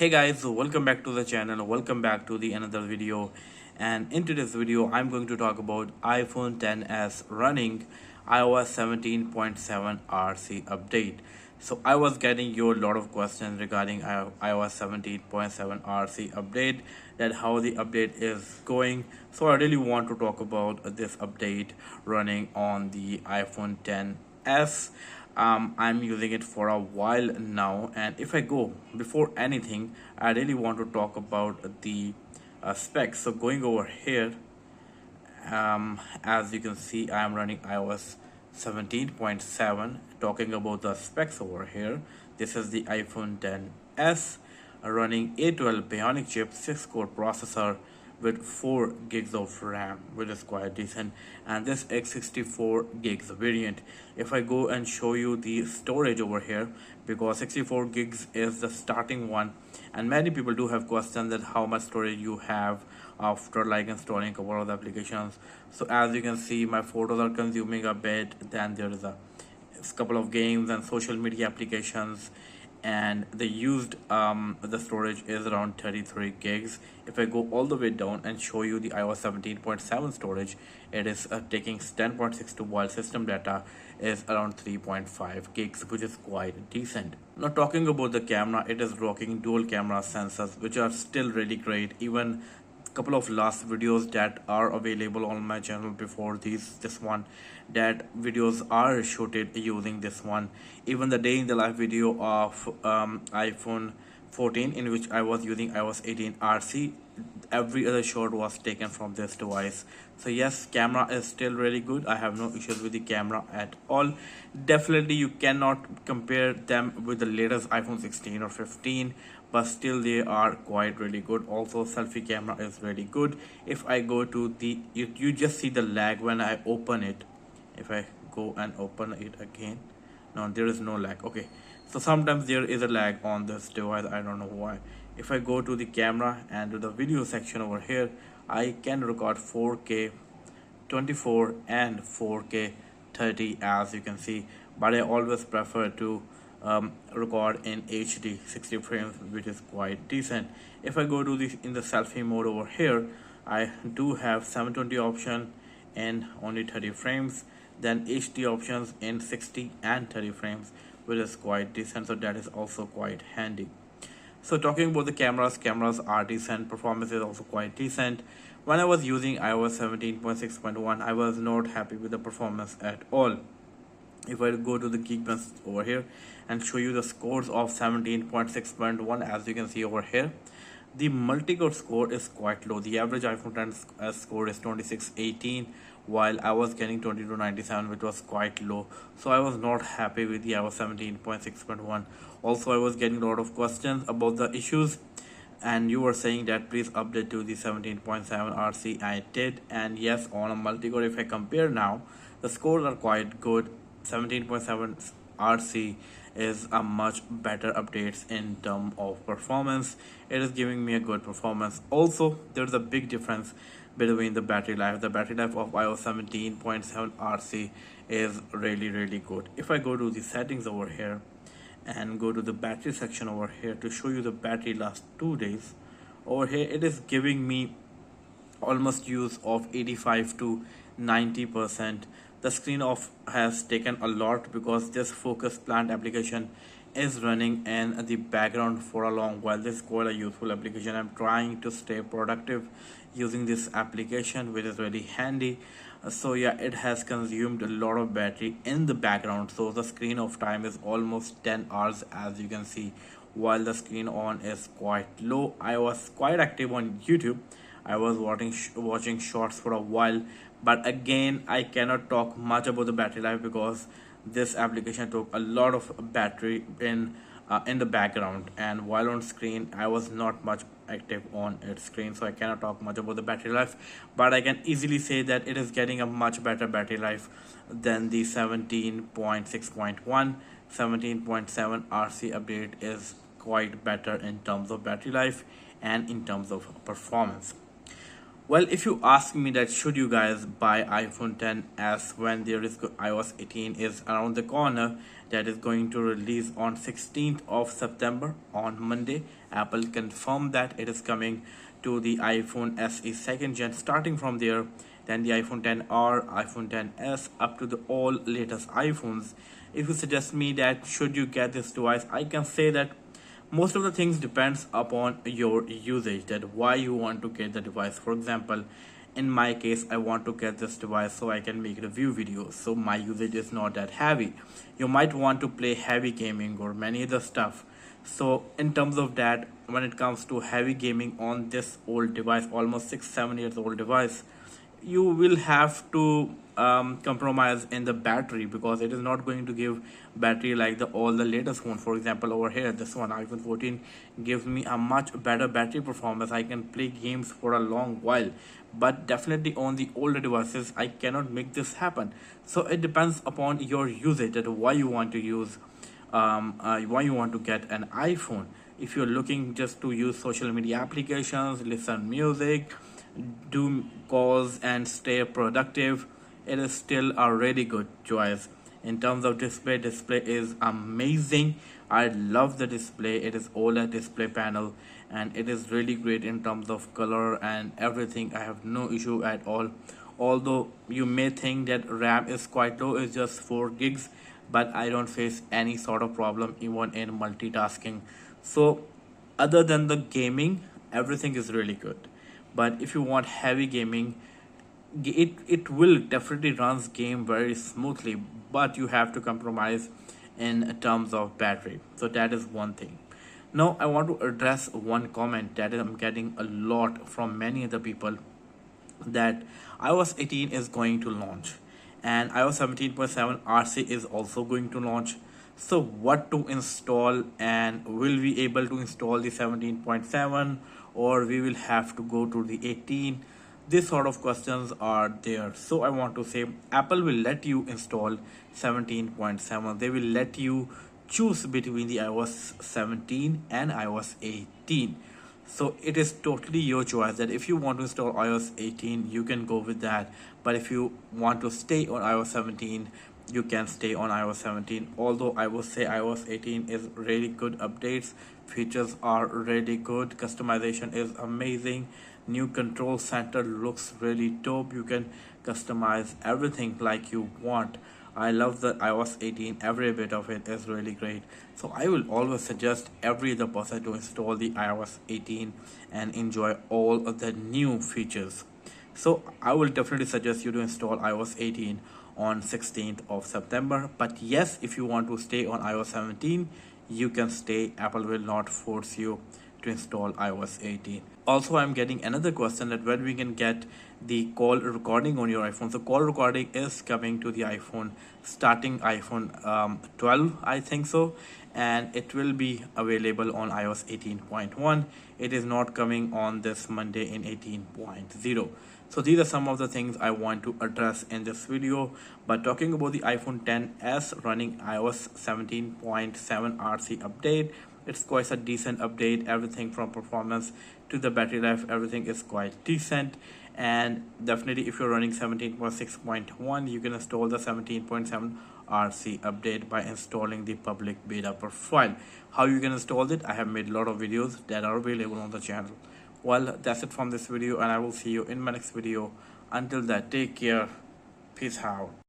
Hey guys, so welcome back to the channel. Welcome back to the another video. And in today's video, I'm going to talk about iPhone XS running iOS 17.7 RC update. So I was getting you a lot of questions regarding iOS 17.7 RC update, that how the update is going. So I really want to talk about this update running on the iPhone XS. I'm using it for a while now, and if I go before anything, I really want to talk about the specs. So going over here, as you can see, I am running iOS 17.7. Talking about the specs over here, this is the iPhone XS running A12 Bionic chip 6-core processor with 4 gigs of RAM, which is quite decent, and this x64 gigs variant. If I go and show you the storage over here, because 64 gigs is the starting one, and many people do have questions that how much storage you have after like installing a couple of the applications. So as you can see, my photos are consuming a bit, then there is a couple of games and social media applications, and the used the storage is around 33 gigs. If I go all the way down and show you the iOS 17.7 storage, it is taking 10.62, while system data is around 3.5 gigs, which is quite decent. Now talking about the camera, it is rocking dual camera sensors, which are still really great. Even couple of last videos that are available on my channel before this one, that videos are shooted using this one. Even the day in the life video of iPhone 14, in which I was using iOS 18 RC, every other shot was taken from this device. So yes, camera is still really good. I have no issues with the camera at all. Definitely you cannot compare them with the latest iPhone 16 or 15, but still they are quite really good. Also selfie camera is really good. If I go to the you just see the lag when I open it. If I go and open it again, no, there is no lag. Okay, so sometimes there is a lag on this device, I don't know why. If I go to the camera and to the video section over here, I can record 4K 24 and 4K 30, as you can see, but I always prefer to record in HD 60 frames, which is quite decent. If I go to the in the selfie mode over here, I do have 720 option in only 30 frames, then HD options in 60 and 30 frames, which is quite decent, so that is also quite handy. So talking about the cameras are decent, performance is also quite decent. When I was using iOS 17.6.1, I was not happy with the performance at all. If I go to the Geekbench over here and show you the scores of 17.6.1, as you can see over here, the multi-core score is quite low. The average iPhone X score is 2618, while I was getting 2297, which was quite low. So I was not happy with the iOS 17.6.1. Also, I was getting a lot of questions about the issues, and you were saying that please update to the 17.7 RC. I did, and yes, on a multi-core, if I compare now, the scores are quite good. 17.7 RC is a much better updates in terms of performance. It is giving me a good performance. Also, there's a big difference between the battery life. The battery life of iOS 17.7 RC is really good. If I go to the settings over here and go to the battery section over here to show you the battery last 2 days, over here it is giving me almost use of 85 to 90%. The screen off has taken a lot because this focus plant application is running in the background for a long while. This is quite a useful application. I'm trying to stay productive using this application, which is really handy. So yeah, it has consumed a lot of battery in the background, so the screen off time is almost 10 hours, as you can see, while the screen on is quite low. I was quite active on YouTube. I was watching shorts for a while, but again I cannot talk much about the battery life because this application took a lot of battery in the background, and while on screen I was not much active on its screen, so I cannot talk much about the battery life. But I can easily say that it is getting a much better battery life than the 17.6.1. 17.7 RC update is quite better in terms of battery life and in terms of performance. Well, if you ask me that should you guys buy iPhone 10s when there is iOS 18 is around the corner, that is going to release on 16th of September on Monday. Apple confirmed that it is coming to the iPhone SE second gen. Starting from there, then the iPhone 10R, iPhone 10s, up to the all latest iPhones. If you suggest me that should you get this device, I can say that most of the things depends upon your usage, that why you want to get the device. For example, in my case, I want to get this device so I can make review videos, so my usage is not that heavy. You might want to play heavy gaming or many other stuff. So in terms of that, when it comes to heavy gaming on this old device, almost 6-7 years old device, you will have to compromise in the battery, because it is not going to give battery like the all the latest phone. For example, over here, this one iPhone 14 gives me a much better battery performance. I can play games for a long while, but definitely on the older devices I cannot make this happen. So it depends upon your usage, that why you want to use why you want to get an iPhone. If you're looking just to use social media applications, listen music, do calls and stay productive, it is still a really good choice. In terms of display is amazing. I love the display. It is OLED display panel, and it is really great in terms of color and everything. I have no issue at all. Although you may think that RAM is quite low, it's just 4 gigs, but I don't face any sort of problem even in multitasking. So other than the gaming, everything is really good. But if you want heavy gaming, it will definitely runs game very smoothly, but you have to compromise in terms of battery. So that is one thing. Now I want to address one comment that I'm getting a lot from many other people, that iOS 18 is going to launch and iOS 17.7 RC is also going to launch. So what to install, and will we able to install the 17.7, or we will have to go to the 18? This sort of questions are there. So I want to say Apple will let you install 17.7. They will let you choose between the iOS 17 and iOS 18. So it is totally your choice, that if you want to install iOS 18, you can go with that. But if you want to stay on iOS 17, you can stay on iOS 17. Although I would say iOS 18 is really good updates. Features are really good. Customization is amazing. New control center looks really dope. You can customize everything like you want. I love the iOS 18. Every bit of it is really great. So I will always suggest every other person to install the iOS 18 and enjoy all of the new features. So I will definitely suggest you to install iOS 18 on 16th of September. But yes, if you want to stay on iOS 17, you can stay. Apple will not force you to install iOS 18. Also, I'm getting another question, that when we can get the call recording on your iPhone. So call recording is coming to the iPhone, starting iPhone 12, I think so, and it will be available on iOS 18.1. It is not coming on this Monday in 18.0. So these are some of the things I want to address in this video. But talking about the iPhone 10s running iOS 17.7 RC update, it's quite a decent update. Everything from performance to the battery life, everything is quite decent. And definitely if you're running 17.6.1, you can install the 17.7 RC update by installing the public beta profile. How you can install it, I have made a lot of videos that are available on the channel. Well, that's it from this video, and I will see you in my next video. Until that, take care. Peace out.